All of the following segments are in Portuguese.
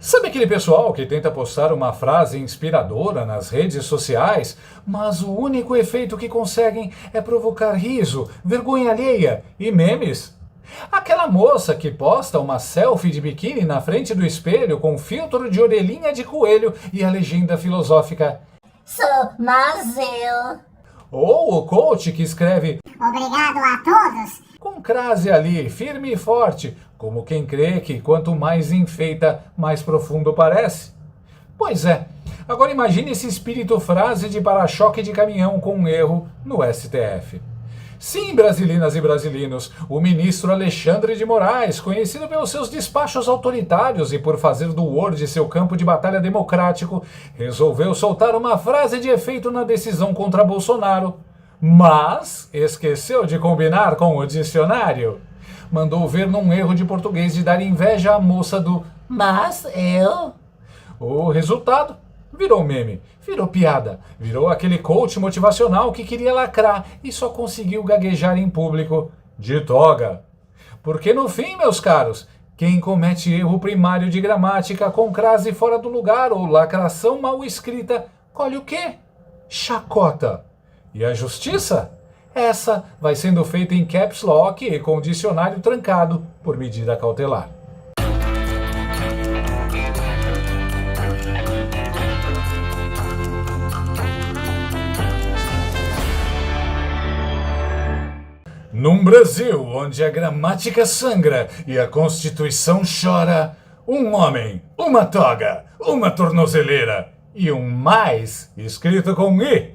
Sabe aquele pessoal que tenta postar uma frase inspiradora nas redes sociais, mas o único efeito que conseguem é provocar riso, vergonha alheia e memes? Aquela moça que posta uma selfie de biquíni na frente do espelho com filtro de orelhinha de coelho e a legenda filosófica Sou Mazeu. Ou o coach que escreve Obrigado a todos. com crase ali, firme e forte, como quem crê que quanto mais enfeita, mais profundo parece. Pois é, agora imagine esse espírito frase de para-choque de caminhão com um erro no STF. Sim, brasilinas e brasilinos, o ministro Alexandre de Moraes, conhecido pelos seus despachos autoritários e por fazer do Word seu campo de batalha democrático, resolveu soltar uma frase de efeito na decisão contra Bolsonaro, mas esqueceu de combinar com o dicionário. Mandou ver num erro de português de dar inveja à moça do "mas eu". O resultado? Virou meme, virou piada, virou aquele coach motivacional que queria lacrar e só conseguiu gaguejar em público de toga. Porque no fim, meus caros, quem comete erro primário de gramática com crase fora do lugar ou lacração mal escrita, colhe o quê? Chacota. E a justiça? Essa vai sendo feita em caps lock e com dicionário trancado por medida cautelar. Num Brasil onde a gramática sangra e a Constituição chora, um homem, uma toga, uma tornozeleira e um mais escrito com I.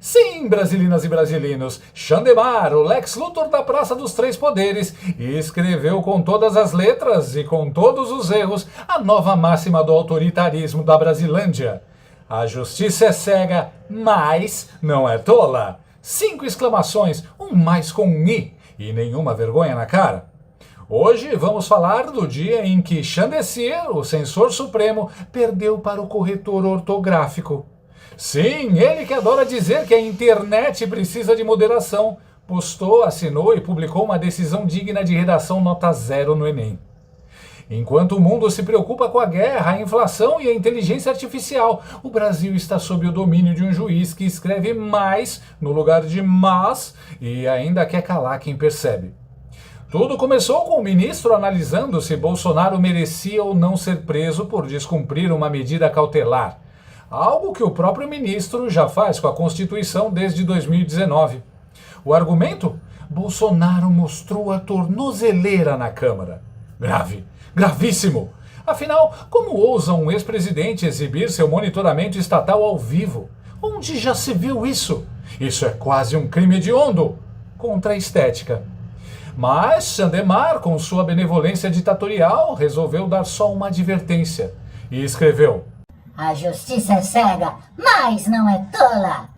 Sim, brasilinas e brasilinos, Xandemar, o Lex Luthor da Praça dos Três Poderes, escreveu com todas as letras e com todos os erros a nova máxima do autoritarismo da Brasilândia. A justiça é cega, mas não é tola. 5 exclamações, um mais com I e nenhuma vergonha na cara. Hoje vamos falar do dia em que Xandecir, o censor supremo, perdeu para o corretor ortográfico. Sim, ele que adora dizer que a internet precisa de moderação, postou, assinou e publicou uma decisão digna de redação nota 0 no Enem. Enquanto o mundo se preocupa com a guerra, a inflação e a inteligência artificial, o Brasil está sob o domínio de um juiz que escreve mais no lugar de mas e ainda quer calar quem percebe. Tudo começou com o ministro analisando se Bolsonaro merecia ou não ser preso por descumprir uma medida cautelar. Algo que o próprio ministro já faz com a Constituição desde 2019. O argumento? Bolsonaro mostrou a tornozeleira na Câmara. Grave, gravíssimo! Afinal, como ousa um ex-presidente exibir seu monitoramento estatal ao vivo? Onde já se viu isso? Isso é quase um crime hediondo contra a estética. Mas Xandemar, com sua benevolência ditatorial, resolveu dar só uma advertência e escreveu: A justiça é cega, mas não é tola.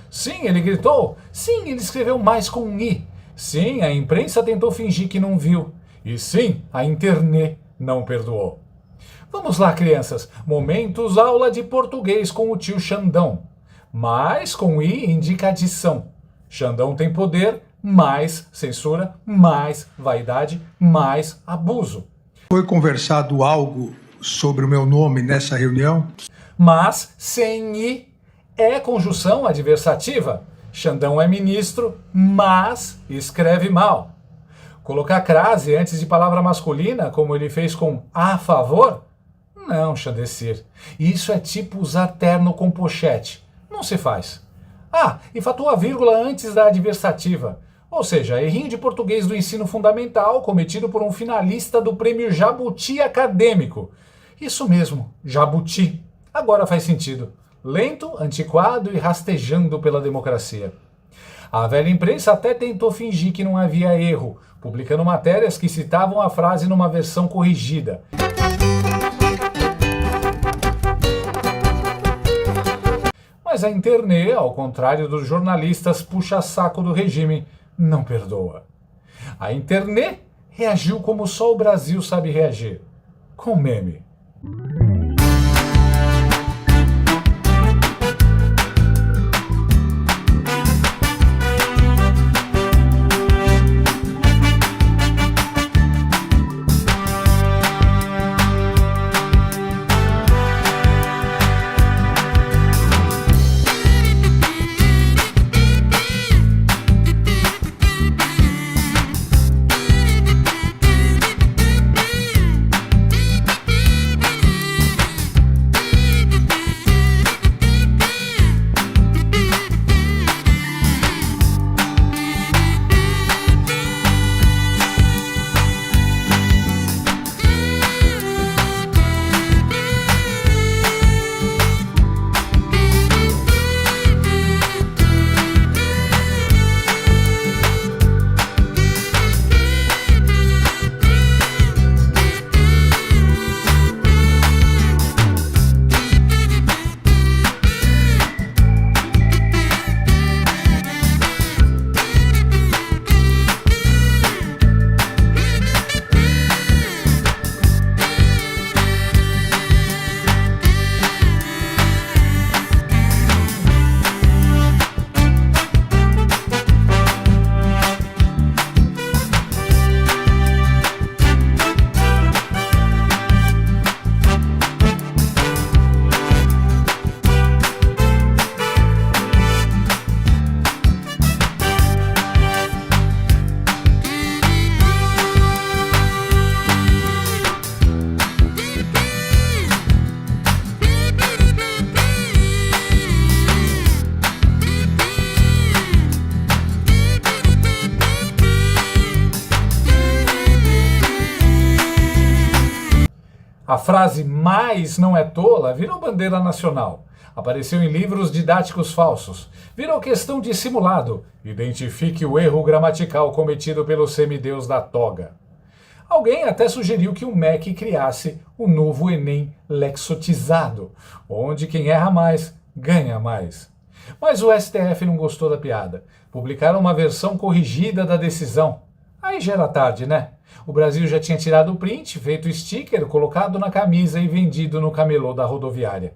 Sim, ele gritou. Sim, ele escreveu mais com um I. Sim, a imprensa tentou fingir que não viu. E sim, a internet não perdoou. Vamos lá, crianças. Momentos aula de português com o tio Xandão. Mais com I indica adição. Xandão tem poder, mais censura, mais vaidade, mais abuso. Foi conversado algo sobre o meu nome nessa reunião? Mas sem I é conjunção adversativa. Xandão é ministro, mas escreve mal. Colocar crase antes de palavra masculina, como ele fez com a favor? Não, Xandecir. Isso é tipo usar terno com pochete. Não se faz. Ah, e faltou a vírgula antes da adversativa. Ou seja, errinho de português do ensino fundamental cometido por um finalista do prêmio Jabuti Acadêmico. Isso mesmo, Jabuti. Agora faz sentido. Lento, antiquado e rastejando pela democracia. A velha imprensa até tentou fingir que não havia erro, publicando matérias que citavam a frase numa versão corrigida. Mas a internet, ao contrário dos jornalistas puxa-saco do regime, não perdoa. A internet reagiu como só o Brasil sabe reagir, com meme. A frase "mais não é tola" virou bandeira nacional. Apareceu em livros didáticos falsos. Virou questão de simulado. Identifique o erro gramatical cometido pelo semideus da toga. Alguém até sugeriu que o MEC criasse o novo Enem lexotizado, onde quem erra mais, ganha mais. Mas o STF não gostou da piada. Publicaram uma versão corrigida da decisão. Aí já era tarde, né? O Brasil já tinha tirado o print, feito sticker, colocado na camisa e vendido no camelô da rodoviária.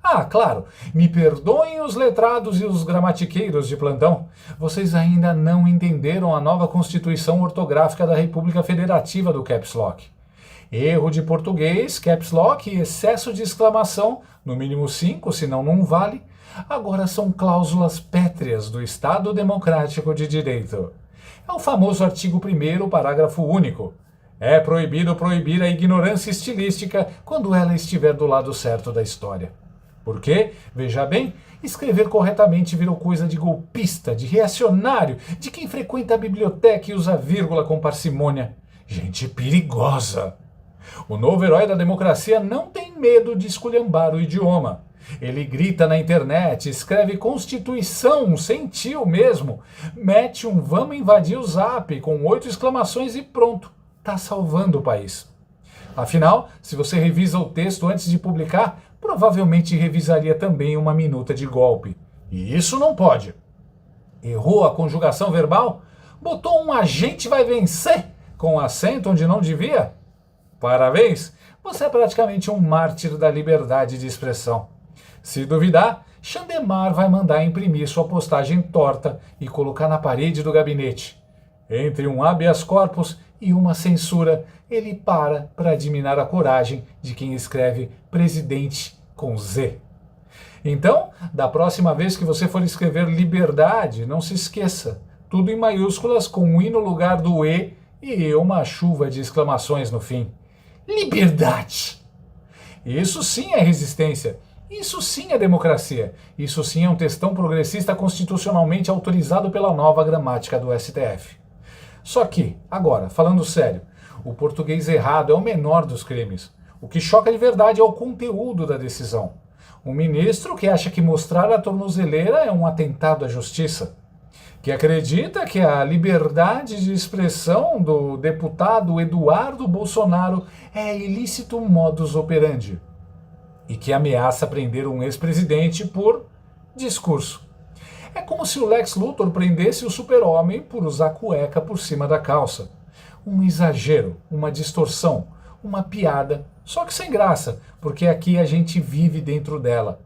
Ah, claro, me perdoem os letrados e os gramatiqueiros de plantão. Vocês ainda não entenderam a nova Constituição Ortográfica da República Federativa do Caps Lock. Erro de português, Caps Lock e excesso de exclamação, no mínimo 5, senão não vale, agora são cláusulas pétreas do Estado Democrático de Direito. É o famoso artigo 1º, parágrafo único. É proibido proibir a ignorância estilística quando ela estiver do lado certo da história. Porque, veja bem, escrever corretamente virou coisa de golpista, de reacionário, de quem frequenta a biblioteca e usa vírgula com parcimônia. Gente perigosa. O novo herói da democracia não tem medo de esculhambar o idioma. Ele grita na internet, escreve Constituição, sem tio mesmo, mete um "vamos invadir o Zap" com 8 exclamações e pronto, tá salvando o país. Afinal, se você revisa o texto antes de publicar, provavelmente revisaria também uma minuta de golpe. E isso não pode. Errou a conjugação verbal? Botou um "a gente vai vencer" com acento onde não devia? Parabéns! Você é praticamente um mártir da liberdade de expressão. Se duvidar, Xandemar vai mandar imprimir sua postagem torta e colocar na parede do gabinete. Entre um habeas corpus e uma censura, ele para admirar a coragem de quem escreve presidente com Z. Então, da próxima vez que você for escrever liberdade, não se esqueça, tudo em maiúsculas com o "i" no lugar do "e" e uma chuva de exclamações no fim. Liberdade! Isso sim é resistência. Isso sim é democracia. Isso sim é um textão progressista constitucionalmente autorizado pela nova gramática do STF. Só que, agora, falando sério, o português errado é o menor dos crimes. O que choca de verdade é o conteúdo da decisão. Um ministro que acha que mostrar a tornozeleira é um atentado à justiça. Que acredita que a liberdade de expressão do deputado Eduardo Bolsonaro é ilícito modus operandi. E que ameaça prender um ex-presidente por discurso. É como se o Lex Luthor prendesse o super-homem por usar cueca por cima da calça. Um exagero, uma distorção, uma piada, só que sem graça, porque aqui a gente vive dentro dela.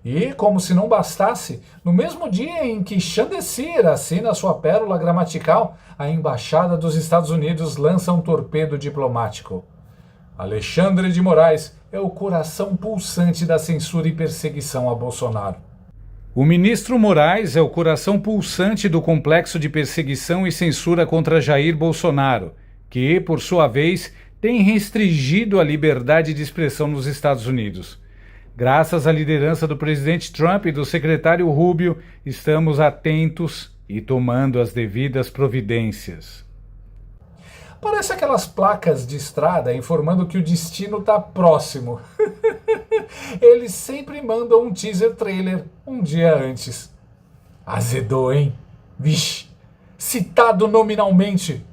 E, como se não bastasse, no mesmo dia em que Chandesir assina sua pérola gramatical, a Embaixada dos Estados Unidos lança um torpedo diplomático. Alexandre de Moraes é o coração pulsante da censura e perseguição a Bolsonaro. O ministro Moraes é o coração pulsante do complexo de perseguição e censura contra Jair Bolsonaro, que, por sua vez, tem restringido a liberdade de expressão nos Estados Unidos. Graças à liderança do presidente Trump e do secretário Rubio, estamos atentos e tomando as devidas providências. Parece aquelas placas de estrada informando que o destino está próximo. Eles sempre mandam um teaser trailer um dia antes. Azedou, hein? Vixe, citado nominalmente.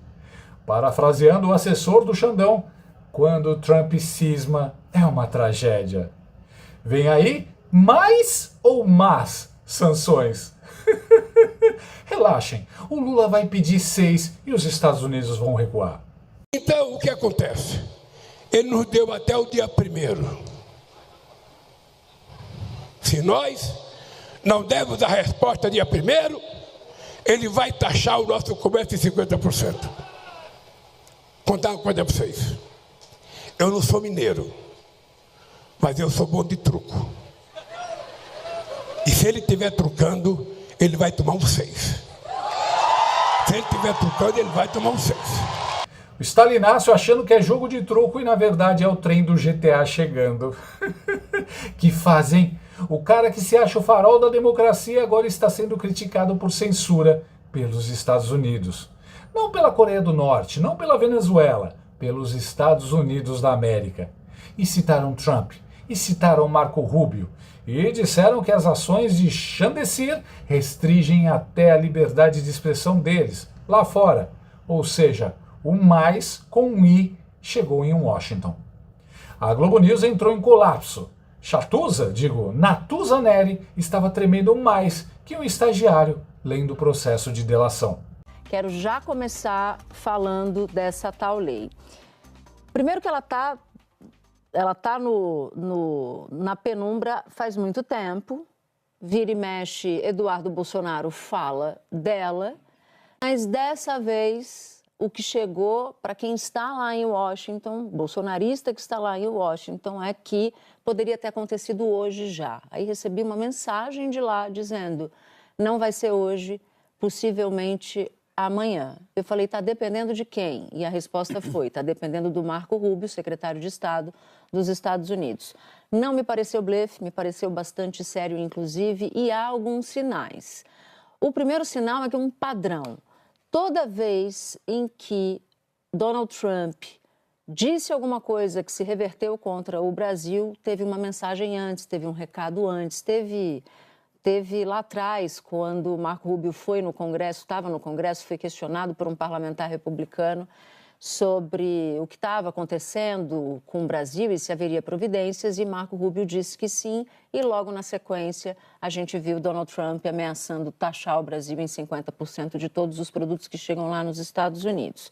Parafraseando o assessor do Xandão, quando Trump cisma é uma tragédia. Vem aí mais ou más sanções? Relaxem, o Lula vai pedir 6 e os Estados Unidos vão recuar. Então, o que acontece? Ele nos deu até o dia 1º. Se nós não dermos a resposta dia 1º, ele vai taxar o nosso comércio em 50%. Vou contar uma coisa para vocês. Eu não sou mineiro, mas eu sou bom de truco. E se ele estiver trucando, ele vai tomar um 6. Se ele estiver trucando, ele vai tomar um 6. O Stalinácio achando que é jogo de truco e na verdade é o trem do GTA chegando. Que fazem. O cara que se acha o farol da democracia agora está sendo criticado por censura pelos Estados Unidos. Não pela Coreia do Norte, não pela Venezuela, pelos Estados Unidos da América. E citaram Trump, e citaram Marco Rubio, e disseram que as ações de Chandesir restringem até a liberdade de expressão deles, lá fora. Ou seja, o mais com um I chegou em Washington. A Globo News entrou em colapso. Natuza Neri estava tremendo mais que um estagiário lendo o processo de delação. Quero já começar falando dessa tal lei. Primeiro que ela está na penumbra faz muito tempo. Vira e mexe, Eduardo Bolsonaro fala dela. Mas dessa vez, o que chegou para quem está lá em Washington, bolsonarista que está lá em Washington, é que poderia ter acontecido hoje já. Aí recebi uma mensagem de lá dizendo, não vai ser hoje, possivelmente amanhã. Eu falei, está dependendo de quem? E a resposta foi, está dependendo do Marco Rubio, secretário de Estado dos Estados Unidos. Não me pareceu blefe, me pareceu bastante sério, inclusive, e há alguns sinais. O primeiro sinal é que um padrão. Toda vez em que Donald Trump disse alguma coisa que se reverteu contra o Brasil, teve uma mensagem antes, teve um recado antes, teve lá atrás, quando Marco Rubio foi no Congresso, estava no Congresso, foi questionado por um parlamentar republicano sobre o que estava acontecendo com o Brasil e se haveria providências, e Marco Rubio disse que sim, e logo na sequência a gente viu Donald Trump ameaçando taxar o Brasil em 50% de todos os produtos que chegam lá nos Estados Unidos.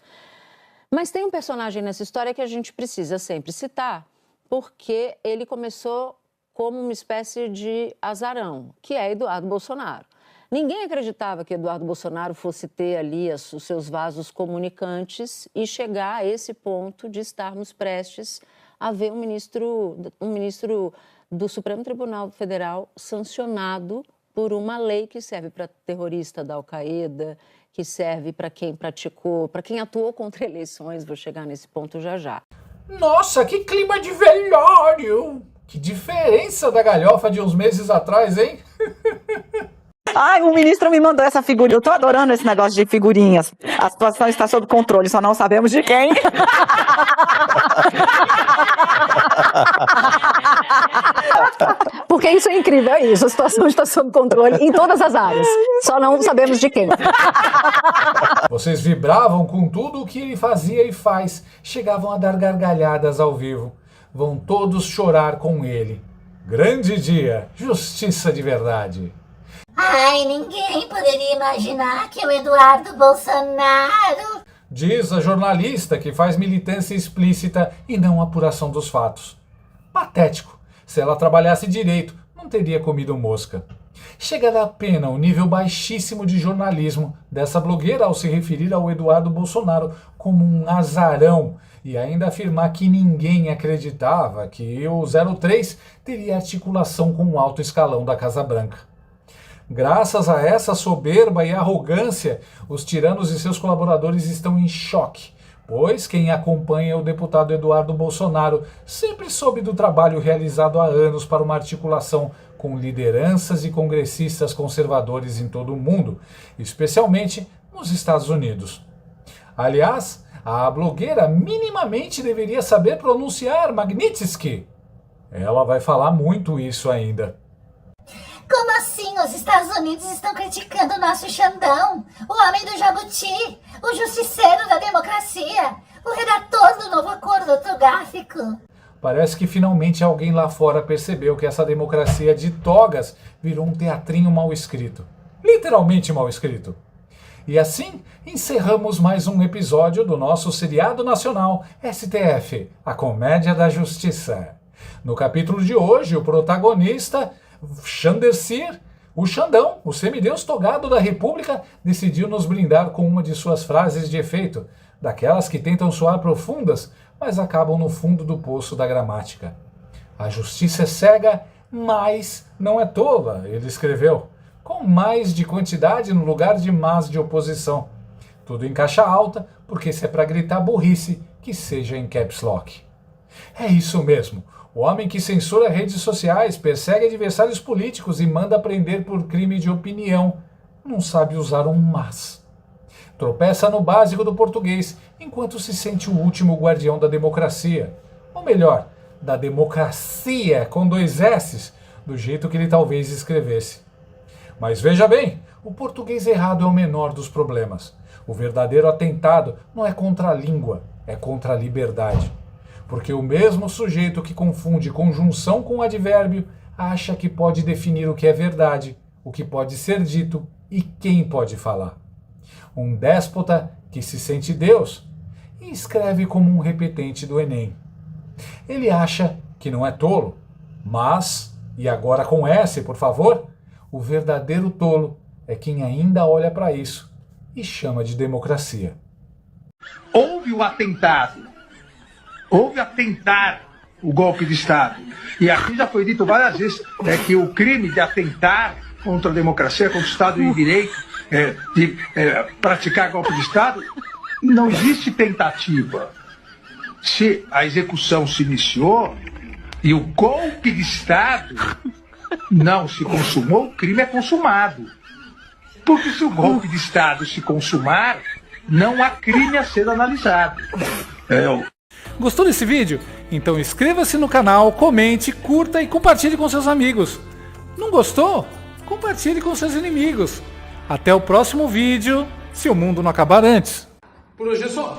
Mas tem um personagem nessa história que a gente precisa sempre citar, porque ele começou como uma espécie de azarão, que é Eduardo Bolsonaro. Ninguém acreditava que Eduardo Bolsonaro fosse ter ali os seus vasos comunicantes e chegar a esse ponto de estarmos prestes a ver um ministro do Supremo Tribunal Federal sancionado por uma lei que serve para terrorista da Al-Qaeda, que serve para quem praticou, para quem atuou contra eleições. Vou chegar nesse ponto já já. Nossa, que clima de velório! Que diferença da galhofa de uns meses atrás, hein? Ai, o ministro me mandou essa figurinha. Eu tô adorando esse negócio de figurinhas. A situação está sob controle, só não sabemos de quem. Porque isso é incrível, é isso. A situação está sob controle em todas as áreas. Só não sabemos de quem. Vocês vibravam com tudo o que ele fazia e faz. Chegavam a dar gargalhadas ao vivo. Vão todos chorar com ele. Grande dia, justiça de verdade. Ai, ninguém poderia imaginar que o Eduardo Bolsonaro... Diz a jornalista que faz militância explícita e não apuração dos fatos. Patético. Se ela trabalhasse direito, não teria comido mosca. Chega a dar pena o nível baixíssimo de jornalismo dessa blogueira ao se referir ao Eduardo Bolsonaro como um azarão e ainda afirmar que ninguém acreditava que o 03 teria articulação com o alto escalão da Casa Branca. Graças a essa soberba e arrogância, os tiranos e seus colaboradores estão em choque, pois quem acompanha o deputado Eduardo Bolsonaro sempre soube do trabalho realizado há anos para uma articulação com lideranças e congressistas conservadores em todo o mundo, especialmente nos Estados Unidos. Aliás, a blogueira minimamente deveria saber pronunciar Magnitsky. Ela vai falar muito isso ainda. Como assim os Estados Unidos estão criticando o nosso Xandão, o homem do Jabuti, o justiceiro da democracia, o redator do novo acordo ortográfico? Parece que finalmente alguém lá fora percebeu que essa democracia de togas virou um teatrinho mal escrito. Literalmente mal escrito. E assim, encerramos mais um episódio do nosso seriado nacional STF, a Comédia da Justiça. No capítulo de hoje, o protagonista, Chandesir, o Xandão, o semideus togado da República, decidiu nos brindar com uma de suas frases de efeito, daquelas que tentam soar profundas, mas acabam no fundo do poço da gramática. A justiça é cega, mas não é tola, ele escreveu, com mais de quantidade no lugar de mas de oposição. Tudo em caixa alta, porque se é para gritar burrice, que seja em caps lock. É isso mesmo. O homem que censura redes sociais, persegue adversários políticos e manda prender por crime de opinião, não sabe usar um mas. Tropeça no básico do português enquanto se sente o último guardião da democracia. Ou melhor, da democracia com 2 S's, do jeito que ele talvez escrevesse. Mas veja bem, o português errado é o menor dos problemas. O verdadeiro atentado não é contra a língua, é contra a liberdade. Porque o mesmo sujeito que confunde conjunção com advérbio acha que pode definir o que é verdade, o que pode ser dito e quem pode falar. Um déspota que se sente Deus e escreve como um repetente do Enem. Ele acha que não é tolo, mas, e agora com S, por favor, o verdadeiro tolo é quem ainda olha para isso e chama de democracia. Houve o atentado, houve atentar o golpe de Estado. E aqui já foi dito várias vezes que o crime de atentar contra a democracia, contra o Estado de Direito, de praticar golpe de Estado, não existe tentativa. Se a execução se iniciou e o golpe de Estado não se consumou, o crime é consumado. Porque se o golpe de Estado se consumar, não há crime a ser analisado. Gostou desse vídeo? Então inscreva-se no canal, comente, curta e compartilhe com seus amigos. Não gostou? Compartilhe com seus inimigos. Até o próximo vídeo, se o mundo não acabar antes. Por hoje é só.